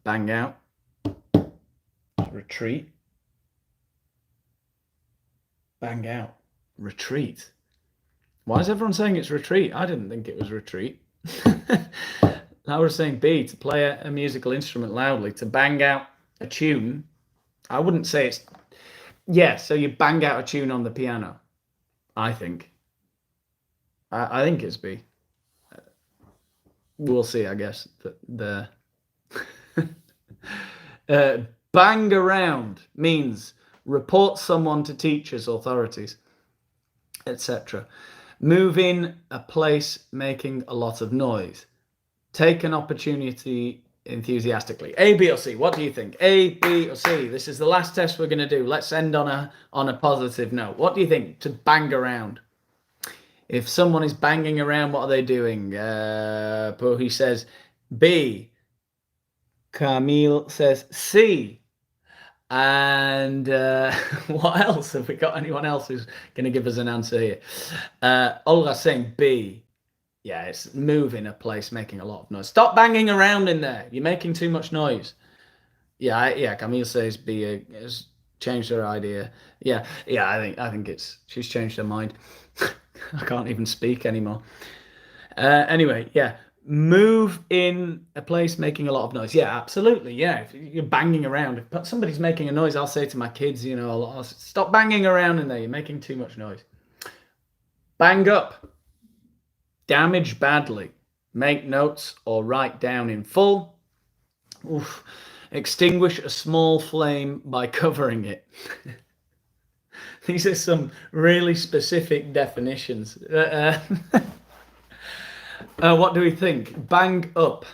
Bang out. Retreat. Bang out. Retreat. Why is everyone saying it's retreat? I didn't think it was retreat. Laura's saying B, to play a musical instrument loudly, to bang out a tune. I wouldn't say it's... Yeah, so you bang out a tune on the piano, I think. I think it's B. We'll see, I guess. Bang around means report someone to teachers, authorities, etc. Move in a place making a lot of noise. Take an opportunity enthusiastically. A, B, or C? What do you think? A, B, or C? This is the last test we're going to do. Let's end on a positive note. What do you think? To bang around. If someone is banging around, what are they doing? He says B. Camille says C. And what else? Have we got anyone else who's going to give us an answer here? Olga's saying B. Yeah, it's moving a place, making a lot of noise. Stop banging around in there. You're making too much noise. Yeah. Camille says B has changed her idea. Yeah. I think she's changed her mind. I can't even speak anymore. Anyway, yeah. Move in a place making a lot of noise. Yeah, absolutely. Yeah, if you're banging around, if somebody's making a noise, I'll say to my kids, I'll stop banging around in there. You're making too much noise. Bang up. Damage badly. Make notes or write down in full. Oof. Extinguish a small flame by covering it. These are some really specific definitions. What do we think? Bang up.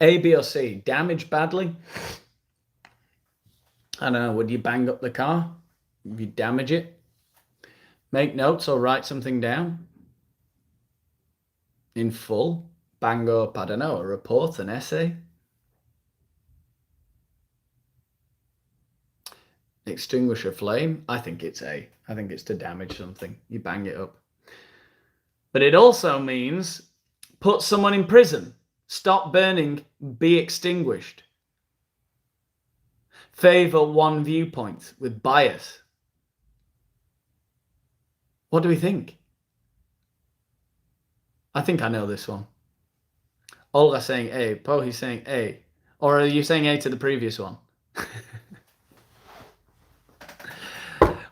A, B, or C? Damage badly? I don't know. Would you bang up the car? Would you damage it? Make notes or write something down? In full? Bang up, I don't know, a report, an essay? Extinguish a flame? I think it's A. I think it's to damage something. You bang it up. But it also means put someone in prison. Stop burning, be extinguished. Favor one viewpoint with bias. What do we think? I think I know this one. Olga saying A. Pohi's saying A. Or are you saying A to the previous one?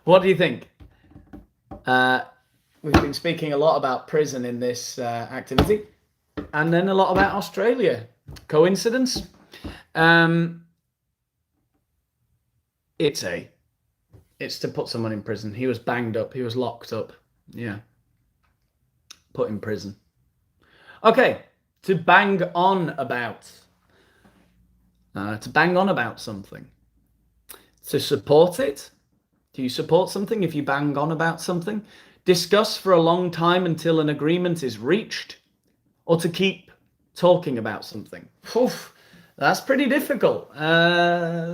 What do you think? We've been speaking a lot about prison in this activity, and then a lot about Australia. Coincidence? It's A. It's to put someone in prison. He was banged up. He was locked up. Yeah. Put in prison. Okay. To bang on about. To bang on about something. To support it. Do you support something if you bang on about something? Discuss for a long time until an agreement is reached, or to keep talking about something. Oof, that's pretty difficult.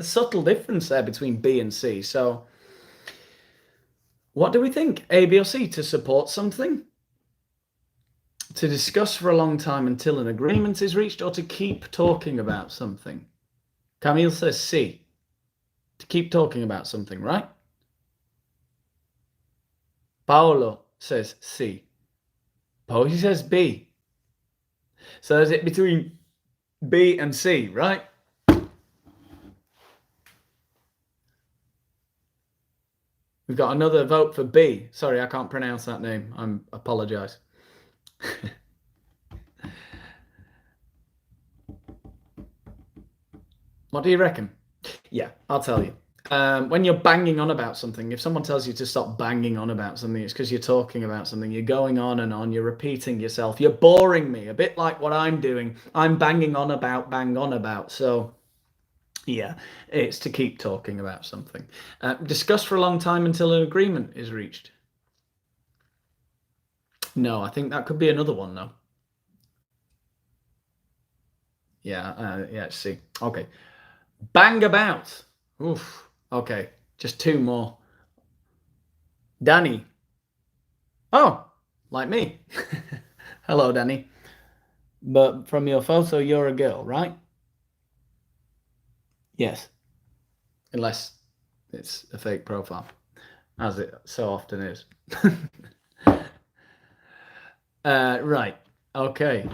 Subtle difference there between B and C. So what do we think? A, B, or C? To support something? To discuss for a long time until an agreement is reached, or to keep talking about something? Camille says C. To keep talking about something, right? Paolo says C. Pohi says B. So is it between B and C, right? We've got another vote for B. Sorry, I can't pronounce that name. I apologize. What do you reckon? Yeah, I'll tell you. When you're banging on about something, if someone tells you to stop banging on about something, it's because you're talking about something. You're going on and on. You're repeating yourself. You're boring me, a bit like what I'm doing. I'm banging on about, bang on about. So, yeah, it's to keep talking about something. Discuss for a long time until an agreement is reached. No, I think that could be another one, though. Yeah, C. Okay. Bang about. Oof. Okay, just two more. Danny. Oh, like me. Hello, Danny. But from your photo, you're a girl, right? Yes. Unless it's a fake profile, as it so often is. Right. Okay.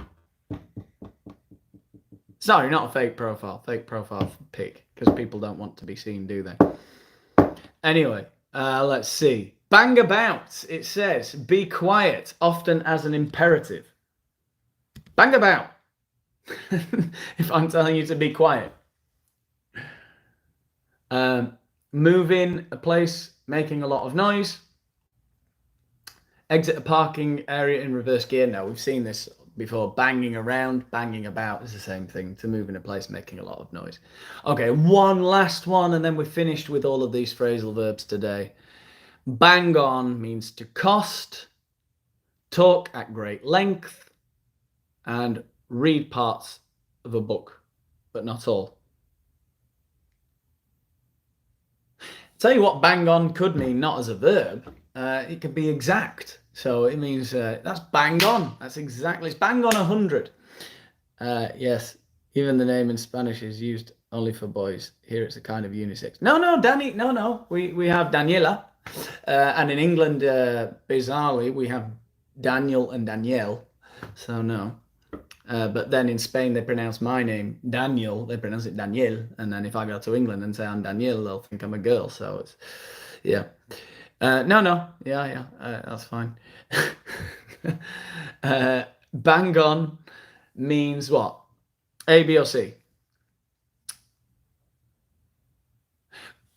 Sorry, not a fake profile. Fake profile pic, because people don't want to be seen, do they? Anyway, let's see. Bang about, it says, be quiet, often as an imperative. Bang about. If I'm telling you to be quiet. Move in a place making a lot of noise. Exit a parking area in reverse gear. Now, we've seen this before. Banging around, banging about is the same thing. To move in a place making a lot of noise. Okay, one last one, and then we're finished with all of these phrasal verbs today. Bang on means to cost, talk at great length, and read parts of a book, but not all. Tell you what bang on could mean, not as a verb. It could be exact. So it means that's bang on. That's exactly, it's bang on 100. Yes, even the name in Spanish is used only for boys. Here it's a kind of unisex. No, Danny, no. We have Daniela. And in England, bizarrely, we have Daniel and Danielle. So no. But then in Spain, they pronounce my name Daniel. They pronounce it Daniel. And then if I go to England and say I'm Danielle, they'll think I'm a girl. So it's, yeah. No. Yeah. That's fine. Bang on means what? A, B, or C?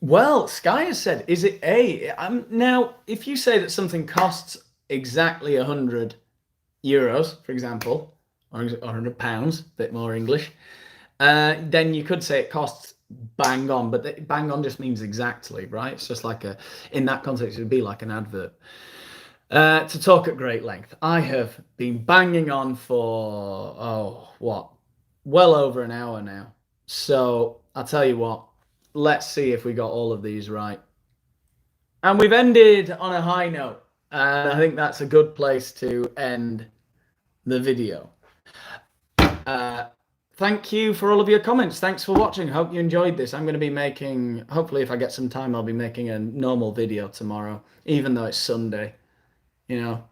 Well, Sky has said, is it A? Now, if you say that something costs exactly 100 euros, for example, or 100 pounds, a bit more English, then you could say it costs bang on, but bang on just means exactly, right? It's just like in that context, it would be like an adverb. To talk at great length. I have been banging on for, well over an hour now. So I'll tell you what, let's see if we got all of these right. And we've ended on a high note. And I think that's a good place to end the video. Thank you for all of your comments. Thanks for watching. Hope you enjoyed this. I'm going to be making, hopefully if I get some time, I'll be making a normal video tomorrow, even though it's Sunday. You know,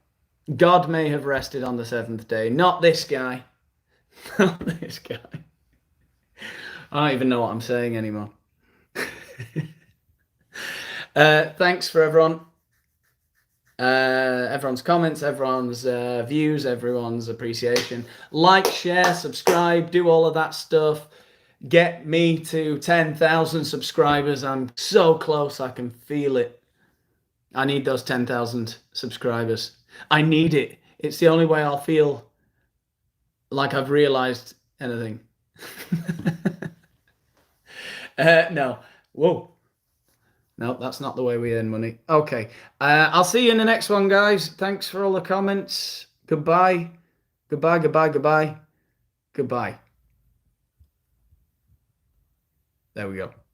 God may have rested on the seventh day. Not this guy. Not this guy. I don't even know what I'm saying anymore. Thanks for everyone. Everyone's comments, everyone's views, everyone's appreciation. Like, share, subscribe, do all of that stuff. Get me to 10,000 subscribers. I'm so close, I can feel it. I need those 10,000 subscribers. I need it. It's the only way I'll feel like I've realized anything. No. Whoa. No, that's not the way we earn money. Okay. I'll see you in the next one, guys. Thanks for all the comments. Goodbye. Goodbye. There we go.